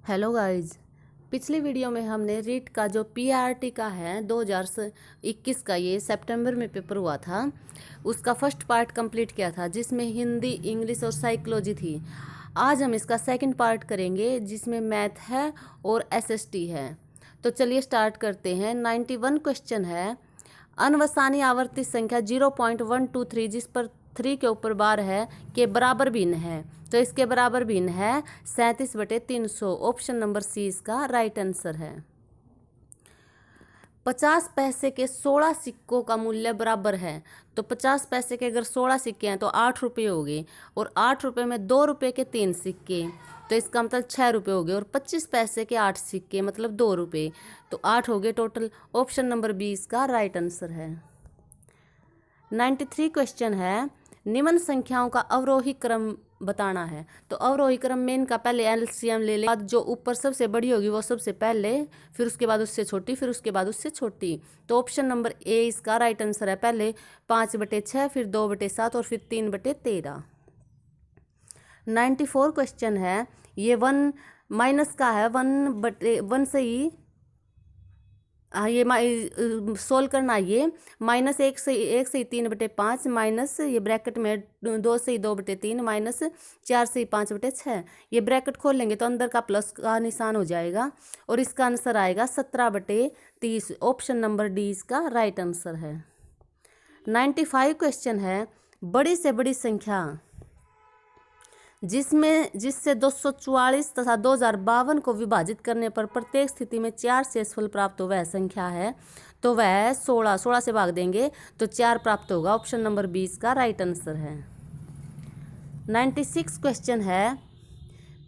Hello guys. पिछली video में हमने रीट का जो पीआरटी का है 2021 का, ये सितंबर में पेपर हुआ था, उसका फर्स्ट पार्ट कंप्लीट किया था जिसमें हिंदी, इंग्लिश और साइकोलॉजी थी। आज हम इसका सेकंड पार्ट करेंगे जिसमें मैथ है और एसएसटी है। तो चलिए स्टार्ट करते हैं। 91 क्वेश्चन है। अनवसानी आवर्ती संख्या 0.123 जिस पर 3 के ऊपर बार है के बराबर भिन्न है, तो इसके बराबर भिन्न है 37/300। ऑप्शन नंबर सी इसका राइट आंसर है। 50 पैसे के 16 सिक्कों का मूल्य बराबर है, तो 50 पैसे के अगर 16 सिक्के हैं तो 8 रुपये हो गए, और 8 रुपये में 2 रुपये के 3 सिक्के, तो इसका मतलब 6 रुपये हो गए, और 25 पैसे के 8 सिक्के मतलब 2 रुपये, तो 8 हो गए टोटल। ऑप्शन नंबर बी इसका राइट आंसर है। 93 क्वेश्चन है। निम्न संख्याओं का अवरोही क्रम बताना है, तो अवरोही क्रम में इनका पहले एलसीएम ले ले, बाद जो ऊपर सबसे बड़ी होगी वो सबसे पहले, फिर उसके बाद उससे छोटी, फिर उसके बाद उससे छोटी, तो ऑप्शन नंबर ए इसका राइट आंसर है। पहले 5/6, फिर 2/7 और फिर 3/13। 94 क्वेश्चन है। ये 1 माइनस का है, 1 से ही ये सोल्व करना। ये -1 से ही 3/5, माइनस ये ब्रैकेट में 2 से ही 2/3, माइनस 4 से ही 5/6। ये ब्रैकेट खोल लेंगे तो अंदर का प्लस का निशान हो जाएगा, और इसका आंसर आएगा 17/30। ऑप्शन नंबर डी इसका राइट आंसर है। 95 क्वेश्चन है। बड़ी से बड़ी संख्या जिससे 244 तथा 2052 को विभाजित करने पर प्रत्येक स्थिति में 4 शेषफल प्राप्त हो वह संख्या है, तो वह 16 से भाग देंगे तो 4 प्राप्त होगा। ऑप्शन नंबर 20 का राइट आंसर है। 96 क्वेश्चन है।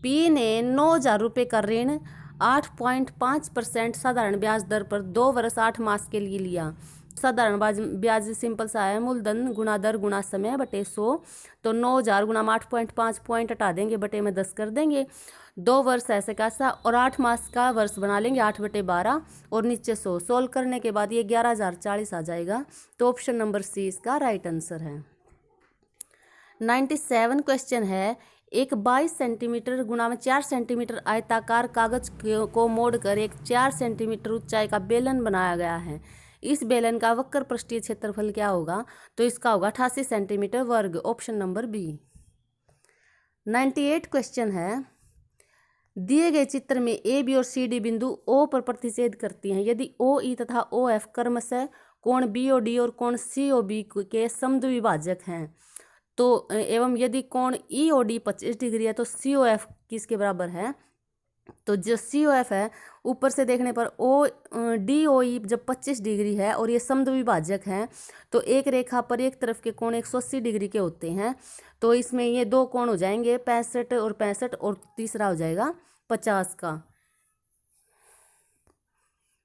पी ने 9,000 रुपये का ऋण 8.5% साधारण ब्याज दर पर 2 वर्ष 8 मास के लिए लिया। साधारण ब्याज सिंपल सा है, मूलधन गुणा दर गुणा समय बटे 100, तो 9,000 गुणा 8.5 पॉइंट हटा देंगे, बटे में 10 कर देंगे। 2 वर्ष ऐसे कैसा, और 8 मास का वर्ष बना लेंगे, 8/12 और नीचे 100। सोल्व करने के बाद ये 11,040 आ जाएगा, तो ऑप्शन नंबर सी इसका राइट आंसर है। 97 क्वेश्चन है। एक 22 सेंटीमीटर गुणा में 4 सेंटीमीटर आयताकार कागज को मोड़कर एक 4 सेंटीमीटर ऊंचाई का बेलन बनाया गया है। इस बेलन का वक्र पृष्ठीय क्षेत्रफल क्या होगा, तो इसका होगा 88 सेंटीमीटर वर्ग। Option number B. 98 क्वेश्चन है। दिए गए चित्र में ए बी और सी डी बिंदु ओ पर प्रतिच्छेद करती हैं। यदि ओ ई तथा ओ एफ क्रमशः कोण बी ओ डी और कोण सी ओ बी के समद्विभाजक हैं, तो एवं यदि कोण ई ओ डी 25 डिग्री है तो सी ओ एफ किसके बराबर है, तो जो सी ओ एफ है ऊपर से देखने पर ओ डी ओ ई जब 25 डिग्री है और ये समद्विभाजक हैं, तो एक रेखा पर एक तरफ के कोण 180 डिग्री के होते हैं, तो इसमें ये 2 कोण हो जाएंगे 65 और 65, और तीसरा हो जाएगा 50 का।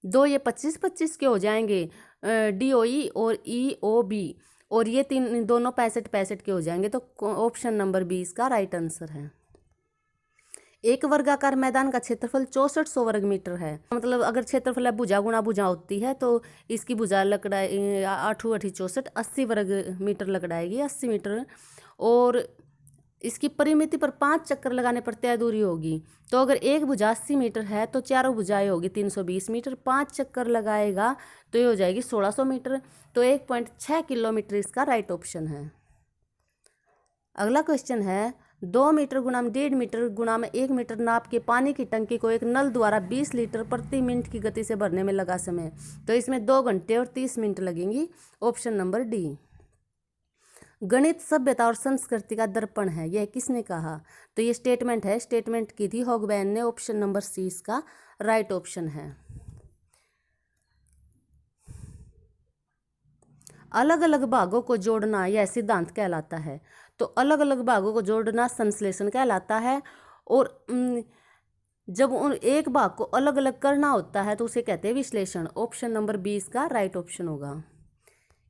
2 ये 25-25 के हो जाएंगे डी ओ ई और ई ओ बी, और ये दोनों 65-65 के हो जाएंगे, तो ऑप्शन नंबर बी इसका राइट आंसर है। एक वर्गाकार मैदान का क्षेत्रफल 6400 वर्ग मीटर है। मतलब अगर क्षेत्रफल भुजा गुणा भुजा होती है तो इसकी भुजा लकड़ाई 8 8 64 80 वर्ग मीटर लकड़ाएगी, 80 मीटर, और इसकी परिमिति पर 5 चक्कर लगाने पर तय दूरी होगी। तो अगर एक भुजा 80 मीटर है तो चारों भुजाएं होगी 320 मीटर, 5 चक्कर लगाएगा तो ये हो जाएगी 1600 मीटर, तो 1.6 किलोमीटर इसका राइट ऑप्शन है। अगला क्वेश्चन है। 2 मीटर गुणा 1.5 मीटर गुणा 1 मीटर नाप के पानी की टंकी को एक नल द्वारा 20 लीटर प्रति मिनट की गति से भरने में लगा समय, तो इसमें 2 घंटे और 30 मिनट लगेंगी। Option number D. गणित सभ्यता और संस्कृति का दर्पण है, यह किसने कहा, तो ये स्टेटमेंट है, स्टेटमेंट की थी हॉगबैन ने। ऑप्शन नंबर सी इसका राइट ऑप्शन है। अलग अलग भागों को जोड़ना यह सिद्धांत कहलाता है, तो अलग अलग भागों को जोड़ना संश्लेषण कहलाता है, और जब उन एक भाग को अलग अलग करना होता है तो उसे कहते हैं विश्लेषण। ऑप्शन नंबर बी इसका राइट ऑप्शन होगा।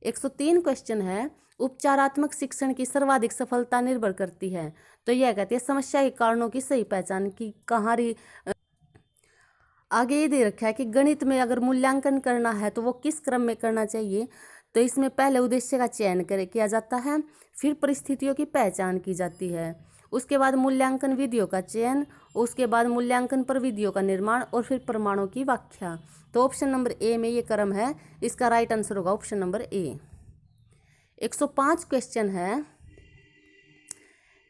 103 क्वेश्चन है। उपचारात्मक शिक्षण की सर्वाधिक सफलता निर्भर करती है, तो यह कहती है समस्या के कारणों की सही पहचान की कहाँ। आगे ये दे रखा है कि गणित में अगर मूल्यांकन करना है तो वो किस क्रम में करना चाहिए, तो इसमें पहले उद्देश्य का चयन किया जाता है, फिर परिस्थितियों की पहचान की जाती है, उसके बाद मूल्यांकन विधियों का चयन, उसके बाद मूल्यांकन पर विधियों का निर्माण और फिर प्रमाणों की व्याख्या। तो ऑप्शन नंबर ए में ये क्रम है, इसका राइट आंसर होगा ऑप्शन नंबर ए। 105 क्वेश्चन है,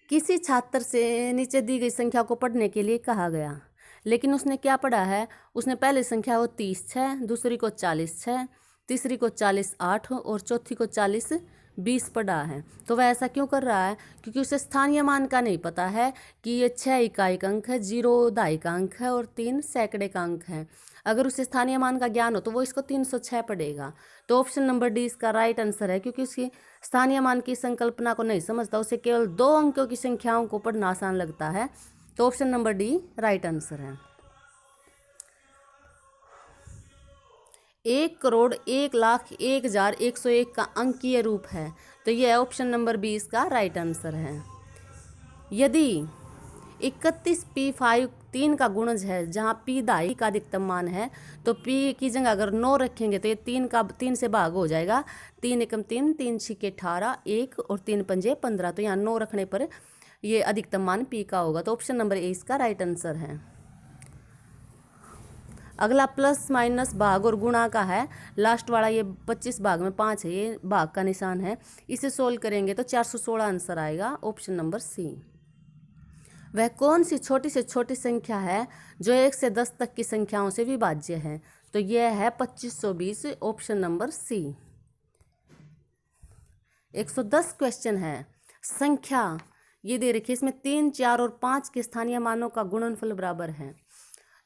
किसी छात्र से नीचे दी गई संख्या को पढ़ने के लिए कहा गया, लेकिन उसने क्या पढ़ा है, उसने पहली संख्या को 30 6, दूसरी को 40 6, तीसरी को 40 8 और चौथी को 40 20 पढ़ा है। तो वह ऐसा क्यों कर रहा है, क्योंकि उसे स्थानीय मान का नहीं पता है कि ये 6 इकाई का अंक है, 0 दहाई का अंक है और 3 सैकड़े का अंक है। अगर उसे स्थानीय मान का ज्ञान हो तो वो इसको 306 पढ़ेगा। तो ऑप्शन नंबर डी इसका राइट आंसर है, क्योंकि उसकी स्थानीय मान की संकल्पना को नहीं समझता, उसे केवल 2 अंकों की संख्याओं को पढ़ना आसान लगता है। तो option number D right answer है। 1,01,01,101 का अंकीय रूप है, तो यह ऑप्शन नंबर बी इसका राइट आंसर है। यदि 31p5 3 का गुणज है, जहाँ p दहाई का अधिकतम मान है, तो p की जगह अगर 9 रखेंगे तो ये 3 से भाग हो जाएगा। 3 एकम 3, 3 छिके 18, 1 और 3 पंजे 15। तो यहाँ 9 रखने पर ये अधिकतम मान p का होगा। तो ऑप्शन नंबर ए इसका राइट आंसर है। अगला प्लस माइनस भाग और गुणा का है। लास्ट वाला ये 25 भाग में 5 है, ये भाग का निशान है। इसे सोल्व करेंगे तो 416 आंसर आएगा, ऑप्शन नंबर सी। वह कौन सी छोटी से छोटी संख्या है जो 1 से 10 तक की संख्याओं से विभाज्य है, तो यह है 2520, ऑप्शन नंबर सी। 110 क्वेश्चन है, संख्या ये दे रखी है, इसमें 3 4 और 5 के स्थानीय मानों का गुणनफल बराबर है।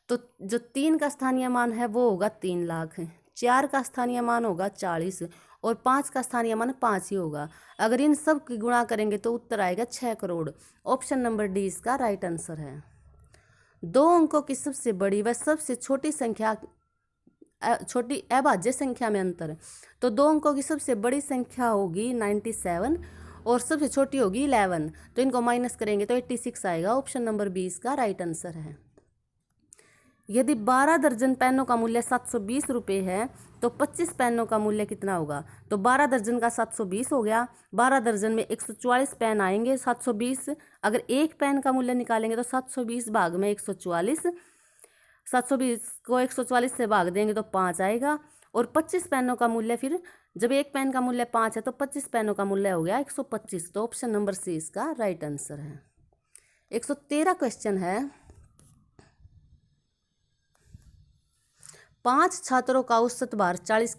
तो जो 3 का स्थानीय मान है वो होगा 3 लाख, 4 का स्थानीय मान होगा 40 और 5 का स्थानीय मान 5 ही होगा। अगर इन सब की गुणा करेंगे तो उत्तर आएगा 6 करोड़। ऑप्शन नंबर डी इसका राइट आंसर है। 2 अंकों की सबसे बड़ी व सबसे छोटी संख्या, छोटी अभाज्य संख्या में अंतर, तो 2 अंकों की सबसे बड़ी संख्या होगी 97 और सबसे छोटी होगी 11। तो इनको माइनस करेंगे तो 86 आएगा। ऑप्शन नंबर बी इसका राइट आंसर है। यदि 12 दर्जन पेनों का मूल्य 720 रुपये है तो 25 पेनों का मूल्य कितना होगा, तो 12 दर्जन का 720 हो गया, 12 दर्जन में 144 पेन आएंगे, 720 अगर एक पेन का मूल्य निकालेंगे तो 720 भाग में 144, 720 को 144 से भाग देंगे तो 5 आएगा और 25 पेनों का मूल्य, फिर जब एक पेन का मूल्य 5 है तो 25 पेनों का मूल्य हो गया 125। तो ऑप्शन नंबर सी इसका राइट आंसर है। 113 क्वेश्चन है, 5 छात्रों का औसत भार 40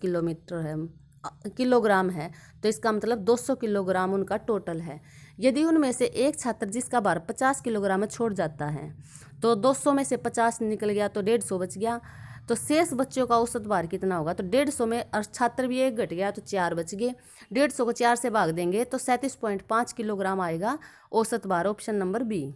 किलोग्राम है, तो इसका मतलब 200 किलोग्राम उनका टोटल है। यदि उनमें से एक छात्र जिसका भार 50 किलोग्राम में छोड़ जाता है, तो 200 में से 50 निकल गया तो 150 बच गया, तो शेष बच्चों का औसत भार कितना होगा, तो 150 में छात्र भी एक घट गया तो 4 बच गए, 150 को 4 से भाग देंगे तो 37.5 किलोग्राम आएगा औसत भार। Option number B.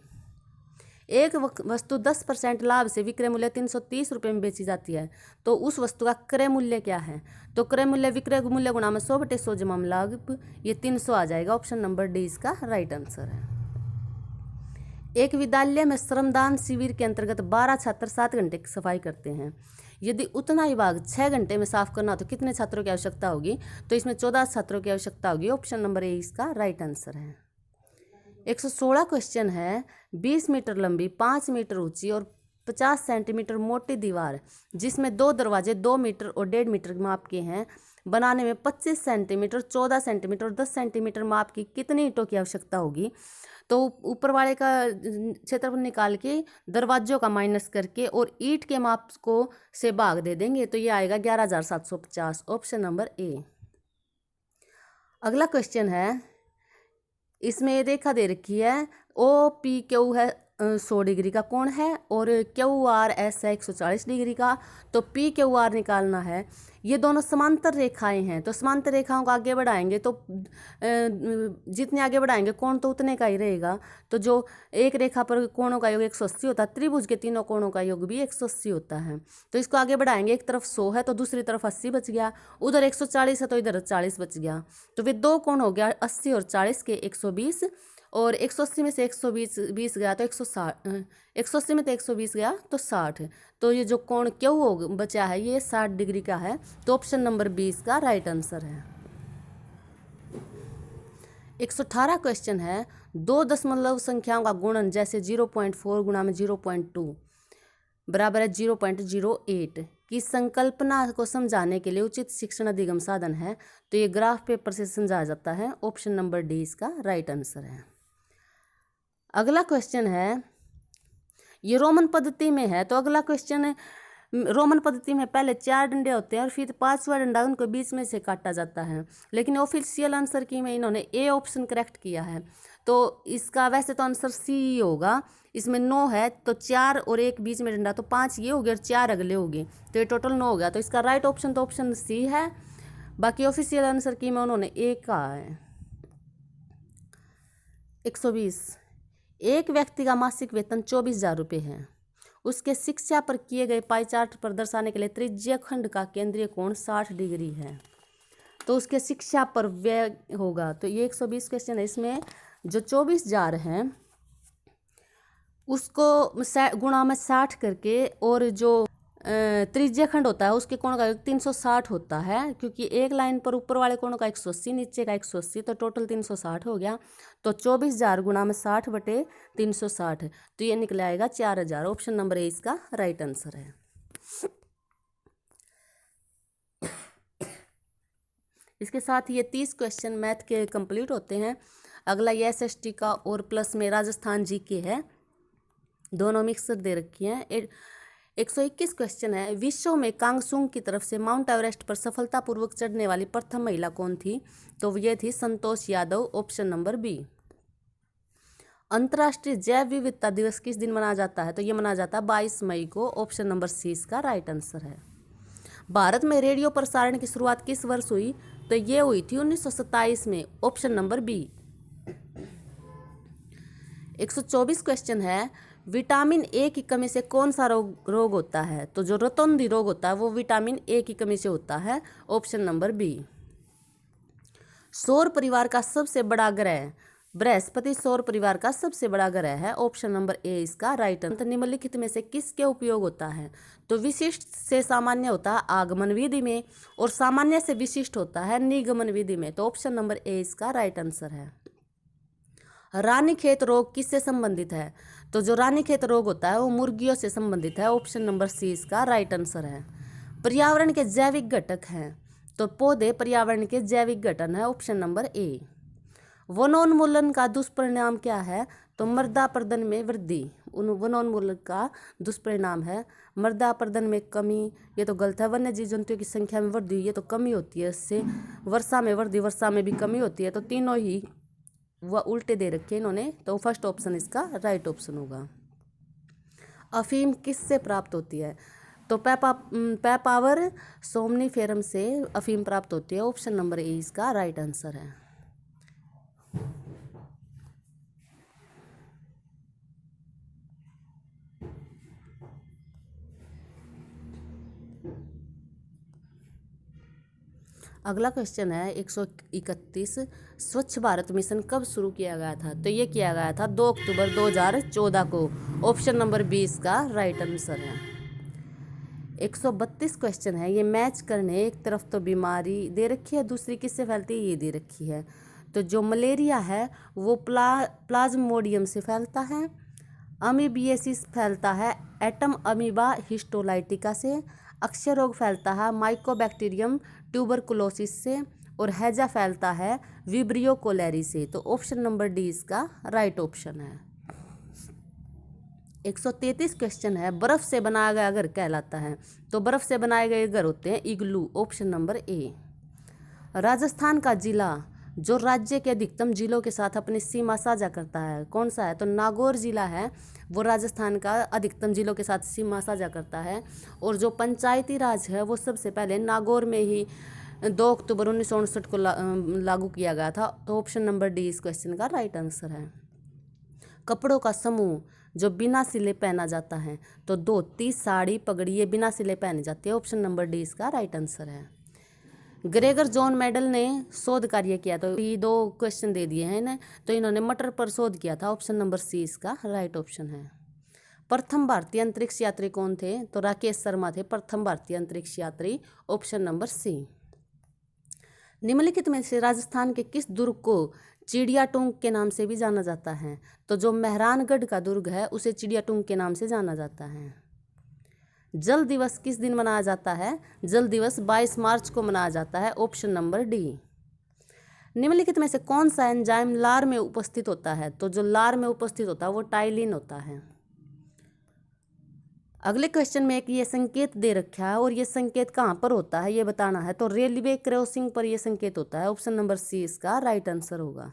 एक वस्तु 10% लाभ से विक्रय मूल्य 330 रुपये में बेची जाती है, तो उस वस्तु का क्रय मूल्य क्या है, तो क्रय मूल्य विक्रय मूल्य गुणा में 100/100 जमा लाभ, ये 300 आ जाएगा। ऑप्शन नंबर डी इसका राइट आंसर है। एक विद्यालय में श्रमदान शिविर के अंतर्गत 12 छात्र 7 घंटे की सफाई करते हैं। यदि उतना ही भाग 6 घंटे में साफ करना तो कितने छात्रों की आवश्यकता होगी, तो इसमें 14 छात्रों की आवश्यकता होगी। ऑप्शन नंबर ए इसका राइट आंसर है। 116 क्वेश्चन है, 20 मीटर लंबी, 5 मीटर ऊंची और 50 सेंटीमीटर मोटी दीवार जिसमें 2 दरवाजे 2 मीटर और 1.5 मीटर माप के हैं, बनाने में 25 सेंटीमीटर, 14 सेंटीमीटर और 10 सेंटीमीटर माप की कितनी ईंटों की आवश्यकता होगी, तो ऊपर वाले का क्षेत्रफल निकाल के दरवाजों का माइनस करके और ईंट के माप को से भाग दे देंगे तो ये आएगा 11,750। ऑप्शन नंबर ए। अगला क्वेश्चन है, इसमें रेखा दे रखी है, ओ पी क्यू है 100 डिग्री का कोण है और क्यू आर एस है 140 डिग्री का, तो पी क्यू आर निकालना है। ये दोनों समांतर रेखाएं हैं, तो समांतर रेखाओं को आगे बढ़ाएंगे तो जितने आगे बढ़ाएंगे कोण तो उतने का ही रहेगा। तो जो एक रेखा पर कोणों का योग 180 होता है, त्रिभुज के तीनों कोणों का योग भी 180 होता है। तो इसको आगे बढ़ाएंगे, एक तरफ 100 है तो दूसरी तरफ 80 बच गया, उधर 140 है तो इधर 40 बच गया, तो वे 2 कोण हो गया 80 और 40 के 120, और 180 में से 120 गया तो 160, 180 में तो 120 गया तो 60, तो ये जो कोण क्यू हो बचा है ये 60 डिग्री का है। तो ऑप्शन नंबर 20 का राइट आंसर है। 118 क्वेश्चन है, दो दशमलव संख्याओं का गुणन जैसे 0.4 गुणा में 0.2 बराबर है 0.08 की संकल्पना को समझाने के लिए उचित शिक्षण अधिगम साधन है। तो ये ग्राफ पेपर से समझाया जाता है। ऑप्शन नंबर डी इसका राइट आंसर है। अगला क्वेश्चन है, ये रोमन पद्धति में है। तो अगला क्वेश्चन है, रोमन पद्धति में पहले 4 डंडे होते हैं और फिर 5वां डंडा उनको बीच में से काटा जाता है, लेकिन ऑफिशियल आंसर की में इन्होंने ए ऑप्शन करेक्ट किया है। तो इसका वैसे तो आंसर सी होगा। इसमें 9 है, तो 4 और 1 बीच में डंडा, तो 5 ये हो गए और 4 अगले हो गए, तो ये टोटल 9 हो गया। तो इसका राइट ऑप्शन तो ऑप्शन सी है। बाकी ऑफिशियल आंसर की में उन्होंने ए कहा है। 120, एक व्यक्ति का मासिक वेतन 24,000 रुपये है। उसके शिक्षा पर किए गए पाई चार्ट पर दर्शाने के लिए त्रिज्यीय खंड का केंद्रीय कोण 60 डिग्री है। तो उसके शिक्षा पर व्यय होगा। तो ये 120 क्वेश्चन है। इसमें जो 24,000 है उसको गुणा में 60 करके, और जो त्रिज्यीय खंड होता है उसके कोण का 360 होता है, क्योंकि एक लाइन पर ऊपर वाले कोण का 180, नीचे का 180, तो टोटल 360 हो गया। तो 24,000 गुणा में 60 बटे 360, तो ये निकल आएगा 4,000। ऑप्शन नंबर ए इसका राइट आंसर है। इसके साथ ये 30 क्वेश्चन मैथ के कंप्लीट होते हैं। अगला ये SST का और प्लस में राजस्थान GK है, दोनों मिक्सर दे रखी हैं। 121 क्वेश्चन है, विश्व में कांगसुंग की तरफ से माउंट एवरेस्ट पर सफलतापूर्वक चढ़ने वाली प्रथम महिला कौन थी? तो ये थी Santosh Yadav. Option number B. अंतर्राष्ट्रीय जैव विविधता दिवस किस दिन मनाया जाता है? तो ये मनाया जाता है 22 मई को। ऑप्शन नंबर सी इसका राइट आंसर है। भारत में रेडियो प्रसारण की शुरुआत किस वर्ष हुई? तो ये हुई थी 1927 में। Option number B. 124 क्वेश्चन है, विटामिन ए की कमी से कौन सा रोग होता है? तो जो रतौंधी रोग होता है वो विटामिन ए की कमी से होता है। Option number B. सौर परिवार का सबसे बड़ा ग्रह बृहस्पति सौर परिवार का सबसे बड़ा ग्रह है। ऑप्शन नंबर ए इसका राइट आंसर। निम्नलिखित में से किसके उपयोग होता है? तो विशिष्ट से सामान्य होता है आगमन विधि में, और सामान्य से विशिष्ट होता है निगमन विधि में। तो ऑप्शन नंबर ए इसका राइट आंसर है। रानीखेत रोग किससे संबंधित है? तो जो रानीखेत रोग होता है वो मुर्गियों से संबंधित है। ऑप्शन नंबर सी इसका राइट आंसर है। पर्यावरण के जैविक घटक हैं, तो पौधे पर्यावरण के जैविक घटक है। ऑप्शन नंबर ए। वनोन्मूलन का दुष्परिणाम क्या है? तो मृदा अपरदन में वृद्धि। वनोन्मूलन का दुष्परिणाम है मृदा अपरदन में कमी। ये तो गलत है। वन्य जीव जंतुओं की संख्या में वृद्धि, ये तो कमी होती है इससे। वर्षा में वृद्धि, वर्षा में भी कमी होती है। तो तीनों ही वह उल्टे दे रखे इन्होंने। तो फर्स्ट ऑप्शन इसका राइट ऑप्शन होगा। अफीम किससे प्राप्त होती है? तो पैपावर सोमनीफेरम से अफीम प्राप्त होती है। ऑप्शन नंबर ए इसका राइट आंसर है। अगला क्वेश्चन है 131, स्वच्छ भारत मिशन कब शुरू किया गया था? तो ये किया गया था 2 अक्टूबर 2014 को। ऑप्शन नंबर 20 का राइट आंसर है। 132 क्वेश्चन है, ये मैच करने। एक तरफ तो बीमारी दे रखी है, दूसरी किससे फैलती है? ये दे रखी है। तो जो मलेरिया है वो प्लाज्मोडियम से फैलता है। अमीबियासिस फैलता है एटम अमीबा हिस्टोलाइटिका से। अक्षय रोग फैलता है माइकोबैक्टीरियम ट्यूबरकुलोसिस से। और हैजा फैलता है विब्रियो कोलेरी से। तो ऑप्शन नंबर डी इसका राइट ऑप्शन है। 133 क्वेश्चन है, बर्फ से बनाया गया घर कहलाता है? तो बर्फ से बनाए गए घर होते हैं igloo. Option number A. Rajasthan का जिला जो राज्य के अधिकतम जिलों के साथ अपनी सीमा साझा करता है कौन सा है? तो नागौर जिला है वो राजस्थान का अधिकतम जिलों के साथ सीमा साझा करता है। और जो पंचायती राज है वो सबसे पहले नागौर में ही 2 अक्टूबर 1959 को लागू किया गया था। तो ऑप्शन नंबर डी इस क्वेश्चन का राइट आंसर है। कपड़ों का समूह जो बिना सिले पहना जाता है? तो धोती, साड़ी, पगड़ी ये बिना सिले पहनी जाती है। ऑप्शन नंबर डी इसका राइट आंसर है। ग्रेगर जॉन मेडल ने शोध कार्य किया? तो ये 2 क्वेश्चन दे दिए हैं ना। तो इन्होंने मटर पर शोध किया था। ऑप्शन नंबर सी इसका राइट ऑप्शन है। प्रथम भारतीय अंतरिक्ष यात्री कौन थे? तो राकेश शर्मा थे प्रथम भारतीय अंतरिक्ष यात्री। Option number C. निम्नलिखित में से राजस्थान के किस दुर्ग को चिड़ियाटूंग के नाम से भी जाना जाता है। तो जो मेहरानगढ़ का दुर्ग है उसे चिड़ियाटूंग के नाम से जाना जाता है। जल दिवस किस दिन मनाया जाता है? जल दिवस 22 मार्च को मनाया जाता है। Option number D. निम्नलिखित में से कौन सा एंजाइम लार में उपस्थित होता है? तो जो लार में उपस्थित होता है वो टाइलिन होता है। अगले क्वेश्चन में एक ये संकेत दे रखा है और ये संकेत कहाँ पर होता है ये बताना है। तो रेलवे क्रॉसिंग पर ये संकेत होता है। ऑप्शन नंबर सी इसका राइट आंसर होगा।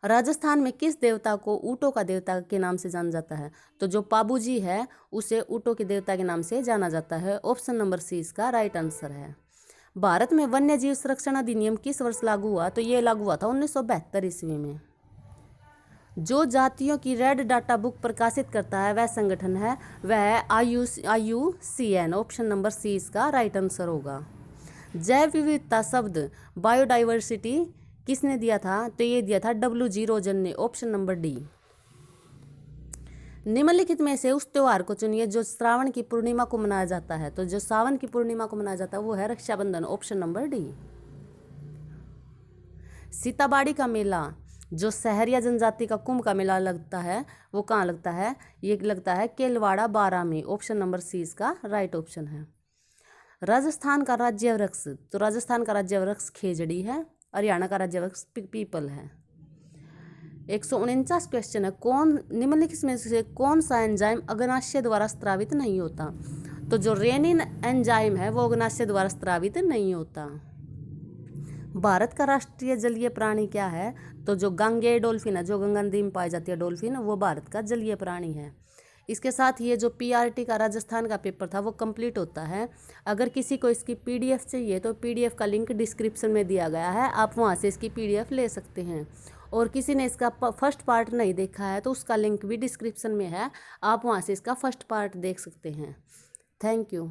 राजस्थान में किस देवता को ऊँटों का देवता के नाम से जाना जाता है? तो जो पाबूजी है उसे ऊँटों के देवता के नाम से जाना जाता है। ऑप्शन नंबर सी इसका राइट आंसर है। भारत में वन्य जीव संरक्षण अधिनियम किस वर्ष लागू हुआ? तो ये लागू हुआ था 1972 ईस्वी में। जो जातियों की रेड डाटा बुक प्रकाशित करता है वह संगठन है, वह है IUCN। ऑप्शन नंबर सी इसका राइट आंसर होगा। जैव विविधता शब्द बायोडाइवर्सिटी किसने दिया था? तो ये दिया था WG रोजन ने। Option number D. निम्नलिखित में से उस त्योहार को चुनिए जो श्रावण की पूर्णिमा को मनाया जाता है। तो जो सावन की पूर्णिमा को मनाया जाता है वो है Rakshabandhan. Option number D. Sitabari का मेला जो सहरिया जनजाति का कुंभ का मेला लगता है वो कहाँ लगता है? ये लगता है केलवाड़ा बारा में। ऑप्शन नंबर सी इसका राइट ऑप्शन है। राजस्थान का राज्य वृक्ष, तो राजस्थान का राज्य वृक्ष खेजड़ी है। हरियाणा का राज्य वृक्ष पीपल है। 149 क्वेश्चन है, कौन निम्नलिखित में से कौन सा एंजाइम अग्नाशय द्वारा स्त्रावित नहीं होता? तो जो रेनिन एंजाइम है वो अग्नाशय द्वारा स्त्रावित नहीं होता। भारत का राष्ट्रीय जलीय प्राणी क्या है? तो जो गांगेय डॉल्फिन है, जो गंगा नदी में पाई जाती है डॉल्फिन, वो भारत का जलीय प्राणी है। इसके साथ ये जो PRT का राजस्थान का पेपर था वो कंप्लीट होता है। अगर किसी को इसकी PDF चाहिए तो PDF का लिंक डिस्क्रिप्शन में दिया गया है, आप वहाँ से इसकी PDF ले सकते हैं। और किसी ने इसका फर्स्ट पार्ट नहीं देखा है तो उसका लिंक भी डिस्क्रिप्शन में है, आप वहाँ से इसका फर्स्ट पार्ट देख सकते हैं। Thank you.